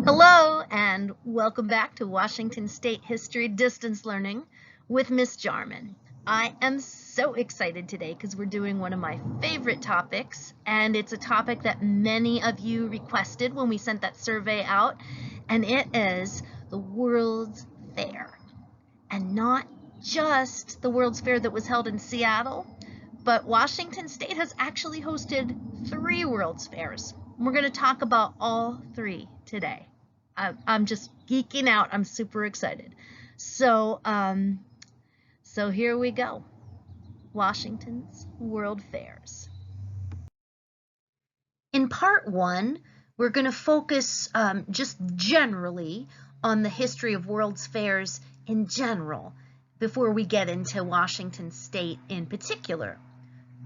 Hello and welcome back to Washington State History Distance Learning with Miss Jarman. I am so excited today because we're doing one of my favorite topics, and it's a topic that many of you requested when we sent that survey out, and it is the World's Fair. And not just the World's Fair that was held in Seattle, but Washington State has actually hosted 3 World's Fairs. We're going to talk about all 3 today. I'm just geeking out. I'm super excited. So here we go. Washington's World Fairs. In part 1, we're going to focus just generally on the history of World's Fairs in general before we get into Washington State in particular.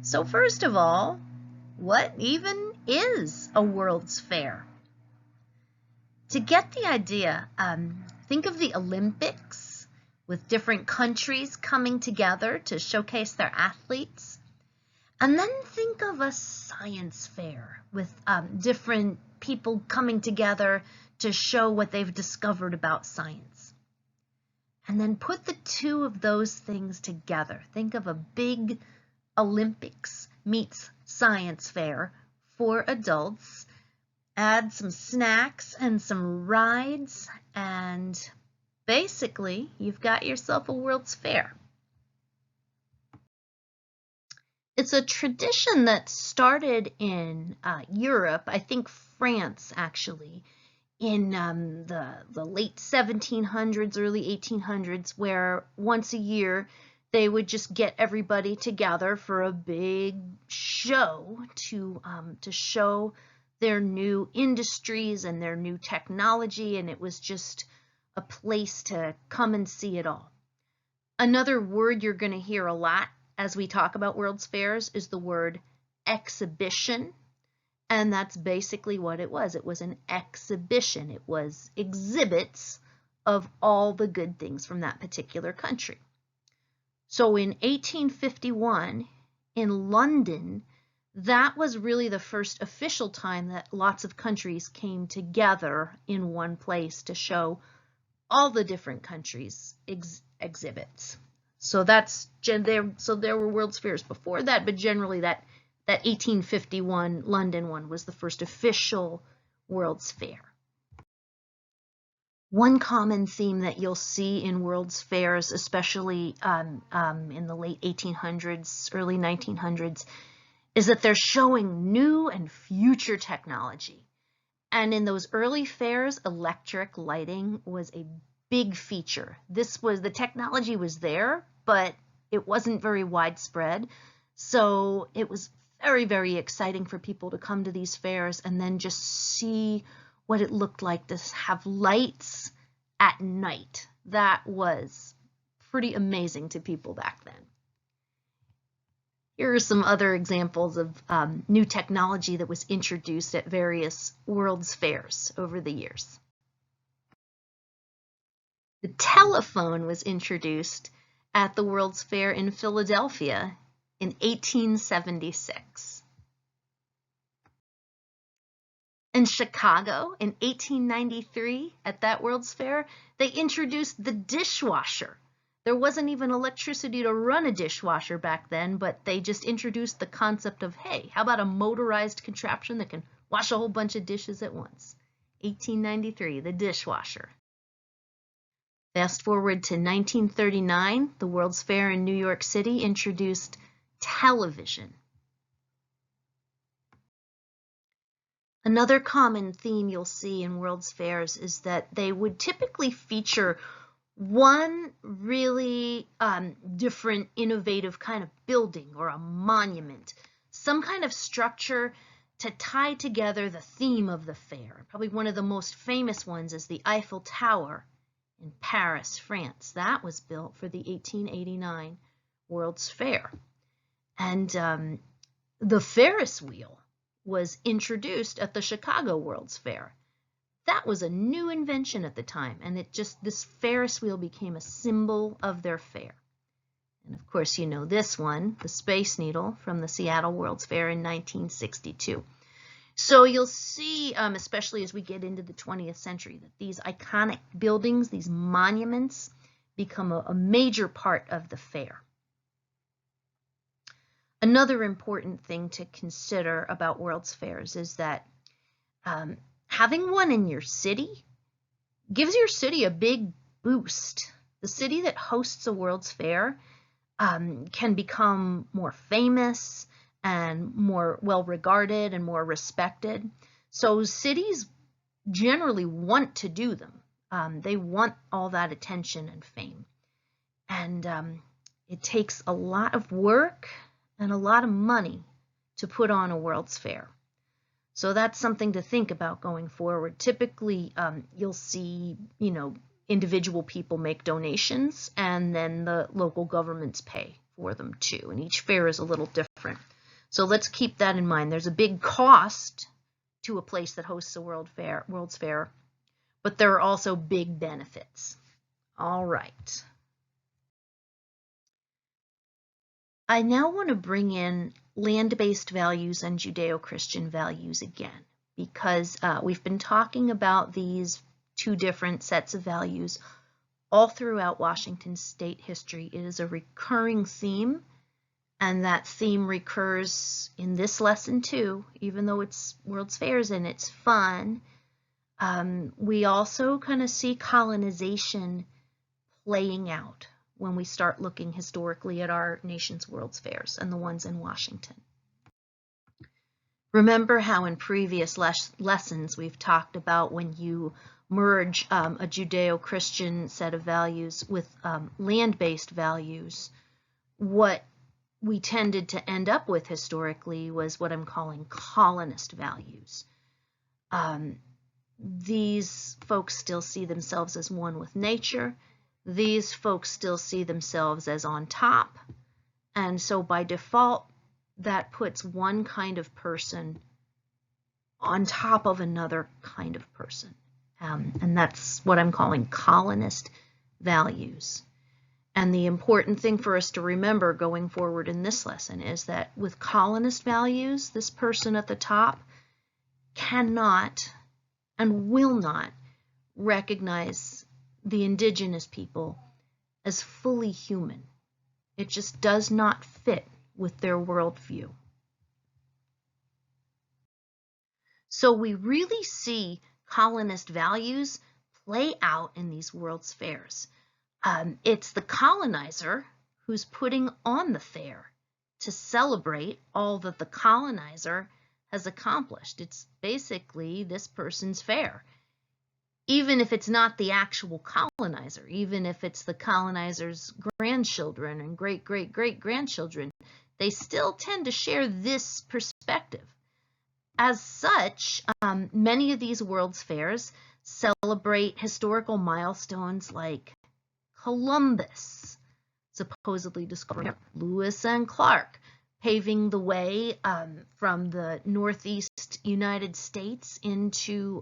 So first of all, what even is a World's Fair? To get the idea, think of the Olympics with different countries coming together to showcase their athletes. And then think of a science fair with different people coming together to show what they've discovered about science. And then put the 2 of those things together. Think of a big Olympics meets science fair for adults. Add some snacks and some rides, and basically you've got yourself a World's Fair. It's a tradition that started in Europe, I think France actually, in the late 1700s, early 1800s, where once a year they would just get everybody together for a big show to show their new industries and their new technology, and it was just a place to come and see it all. Another word you're going to hear a lot as we talk about World's Fairs is the word exhibition, and that's basically what it was. It was an exhibition. It was exhibits of all the good things from that particular country. So in 1851 in London, that was really the first official time that lots of countries came together in one place to show all the different countries' exhibits. So there were World's Fairs before that, but generally that 1851 London one was the first official World's Fair. One common theme that you'll see in World's Fairs, especially in the late 1800s, early 1900s, is that they're showing new and future technology. And in those early fairs, electric lighting was a big feature. The technology was there, but it wasn't very widespread. So it was very, very exciting for people to come to these fairs and then just see what it looked like to have lights at night. That was pretty amazing to people back then. Here are some other examples of new technology that was introduced at various World's Fairs over the years. The telephone was introduced at the World's Fair in Philadelphia in 1876. In Chicago in 1893, at that World's Fair, they introduced the dishwasher. There wasn't even electricity to run a dishwasher back then, but they just introduced the concept of, hey, how about a motorized contraption that can wash a whole bunch of dishes at once? 1893, the dishwasher. Fast forward to 1939, the World's Fair in New York City introduced television. Another common theme you'll see in World's Fairs is that they would typically feature one really different, innovative kind of building or a monument, some kind of structure to tie together the theme of the fair. Probably one of the most famous ones is the Eiffel Tower in Paris, France. That was built for the 1889 World's Fair. And the Ferris wheel was introduced at the Chicago World's Fair. That was a new invention at the time, and this Ferris wheel became a symbol of their fair. And of course, you know this one, the Space Needle from the Seattle World's Fair in 1962. So you'll see, especially as we get into the 20th century, that these iconic buildings, these monuments, become a major part of the fair. Another important thing to consider about World's Fairs is that having one in your city gives your city a big boost. The city that hosts a World's Fair can become more famous and more well-regarded and more respected. So cities generally want to do them. They want all that attention and fame. And it takes a lot of work and a lot of money to put on a World's Fair. So that's something to think about going forward. Typically, you'll see, individual people make donations, and then the local governments pay for them too. And each fair is a little different. So let's keep that in mind. There's a big cost to a place that hosts a World's Fair, but there are also big benefits. All right. I now want to bring in land-based values and Judeo-Christian values again, because we've been talking about these two different sets of values all throughout Washington state history. It is a recurring theme, and that theme recurs in this lesson too, even though it's World's Fairs and it's fun. We also kind of see colonization playing out when we start looking historically at our nation's World's Fairs and the ones in Washington. Remember how in previous lessons we've talked about when you merge a Judeo-Christian set of values with land-based values, what we tended to end up with historically was what I'm calling colonist values. These folks still see themselves as one with nature. These folks still see themselves as on top, and so by default, that puts one kind of person on top of another kind of person, and that's what I'm calling colonist values. And the important thing for us to remember going forward in this lesson is that with colonist values, this person at the top cannot and will not recognize the indigenous people as fully human. It just does not fit with their worldview. So we really see colonist values play out in these World's Fairs. It's the colonizer who's putting on the fair to celebrate all that the colonizer has accomplished. It's basically this person's fair. Even if it's not the actual colonizer, even if it's the colonizer's grandchildren and great-great-great-grandchildren, they still tend to share this perspective. As such, many of these World's Fairs celebrate historical milestones like Columbus, supposedly discovering Lewis and Clark, paving the way from the Northeast United States into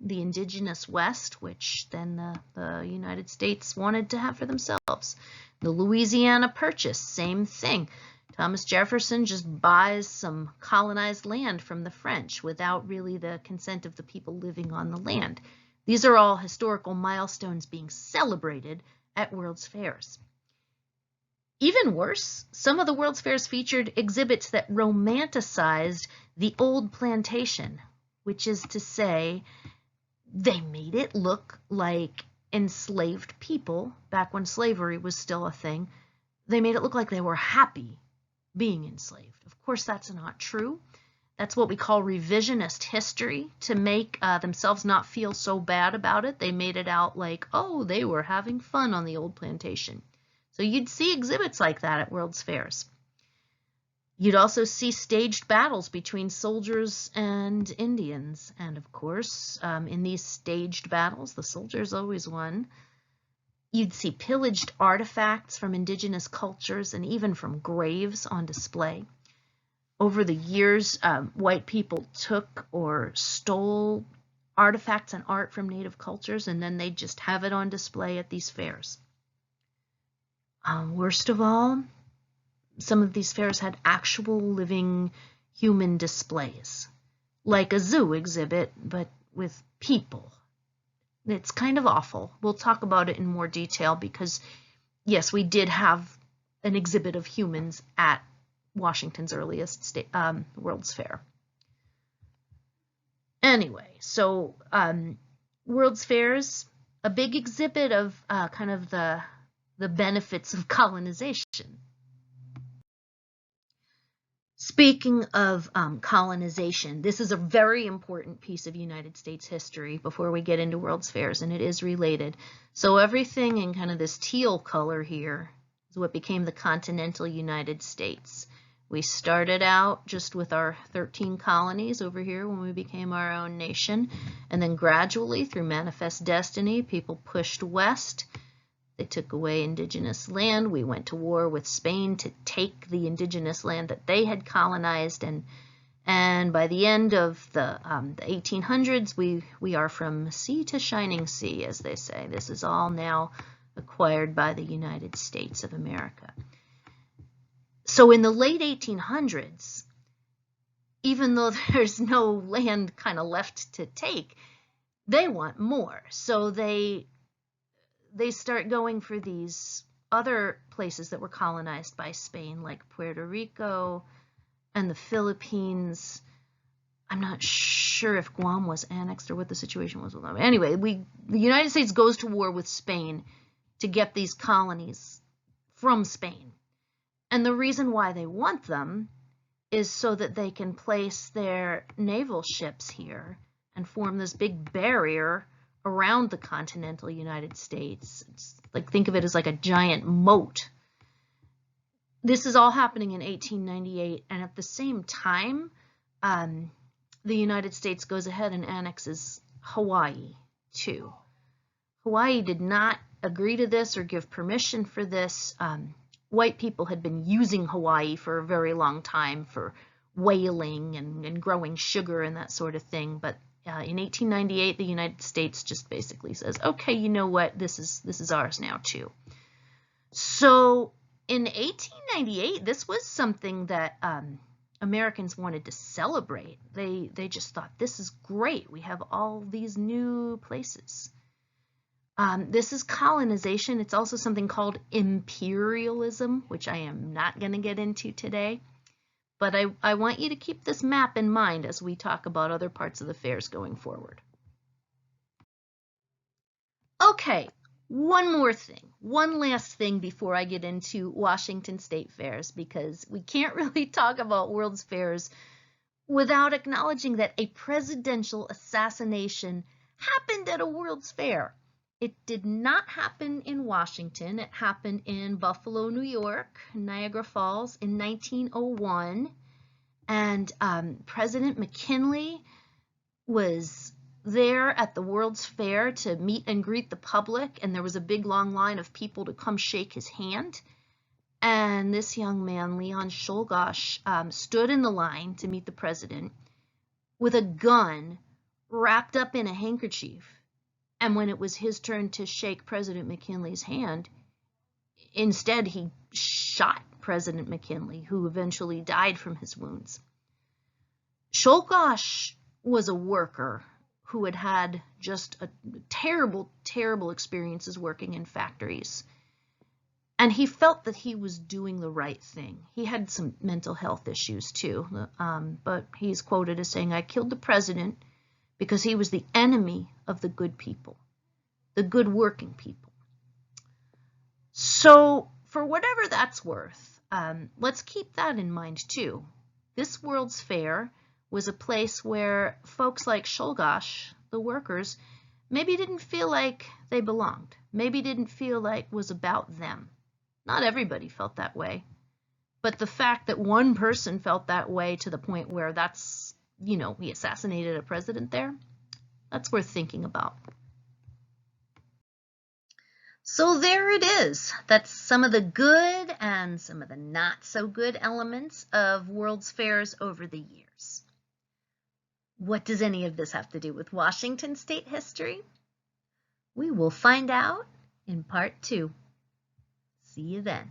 the indigenous West, which then the United States wanted to have for themselves. The Louisiana Purchase, same thing. Thomas Jefferson just buys some colonized land from the French without really the consent of the people living on the land. These are all historical milestones being celebrated at World's Fairs. Even worse, some of the World's Fairs featured exhibits that romanticized the old plantation, which is to say, they made it look like enslaved people, back when slavery was still a thing, they made it look like they were happy being enslaved. Of course, that's not true. That's what we call revisionist history. To make themselves not feel so bad about it, they made it out like, oh, they were having fun on the old plantation. So you'd see exhibits like that at World's Fairs. You'd also see staged battles between soldiers and Indians. And of course, in these staged battles, the soldiers always won. You'd see pillaged artifacts from indigenous cultures and even from graves on display. Over the years, white people took or stole artifacts and art from native cultures, and then they'd just have it on display at these fairs. Worst of all, some of these fairs had actual living human displays. like a zoo exhibit, but with people. It's kind of awful. We'll talk about it in more detail because, yes, we did have an exhibit of humans at Washington's earliest World's Fair. Anyway, so World's Fairs, a big exhibit of kind of the benefits of colonization. Speaking of colonization, this is a very important piece of United States history before we get into World's Fairs, and it is related. So everything in kind of this teal color here is what became the continental United States. We started out just with our 13 colonies over here when we became our own nation, and then gradually, through manifest destiny, people pushed west. They took away indigenous land. We went to war with Spain to take the indigenous land that they had colonized, and by the end of the 1800s, we are from sea to shining sea, as they say. This is all now acquired by the United States of America. So in the late 1800s, even though there's no land kind of left to take, they want more. So they start going for these other places that were colonized by Spain, like Puerto Rico and the Philippines. I'm not sure if Guam was annexed or what the situation was with them. Anyway, the United States goes to war with Spain to get these colonies from Spain. And the reason why they want them is so that they can place their naval ships here and form this big barrier around the continental United States. It's like, think of it as like a giant moat. This is all happening in 1898, and at the same time, the United States goes ahead and annexes Hawaii too. Hawaii did not agree to this or give permission for this. White people had been using Hawaii for a very long time for whaling and growing sugar and that sort of thing, but in 1898, the United States just basically says, okay, you know what, this is ours now too. So in 1898, this was something that Americans wanted to celebrate. They just thought, this is great. We have all these new places. This is colonization. It's also something called imperialism, which I am not going to get into today. But I want you to keep this map in mind as we talk about other parts of the fairs going forward. Okay, one more thing, one last thing before I get into Washington State Fairs, because we can't really talk about World's Fairs without acknowledging that a presidential assassination happened at a World's Fair. It did not happen in Washington. It happened in Buffalo, New York, Niagara Falls in 1901. And President McKinley was there at the World's Fair to meet and greet the public. And there was a big long line of people to come shake his hand. And this young man, Leon Czolgosz, stood in the line to meet the president with a gun wrapped up in a handkerchief. And when it was his turn to shake President McKinley's hand, instead he shot President McKinley, who eventually died from his wounds. Czolgosz was a worker who had had just a terrible, terrible experiences working in factories. And he felt that he was doing the right thing. He had some mental health issues too, but he's quoted as saying, "I killed the president because he was the enemy of the good people, the good working people." So for whatever that's worth, let's keep that in mind too. This World's Fair was a place where folks like Czolgosz, the workers, maybe didn't feel like they belonged, maybe didn't feel like it was about them. Not everybody felt that way, but the fact that one person felt that way to the point where that's, you know, he assassinated a president there, that's worth thinking about. So there it is. That's some of the good and some of the not so good elements of World's Fairs over the years. What does any of this have to do with Washington State history? We will find out in part 2. See you then.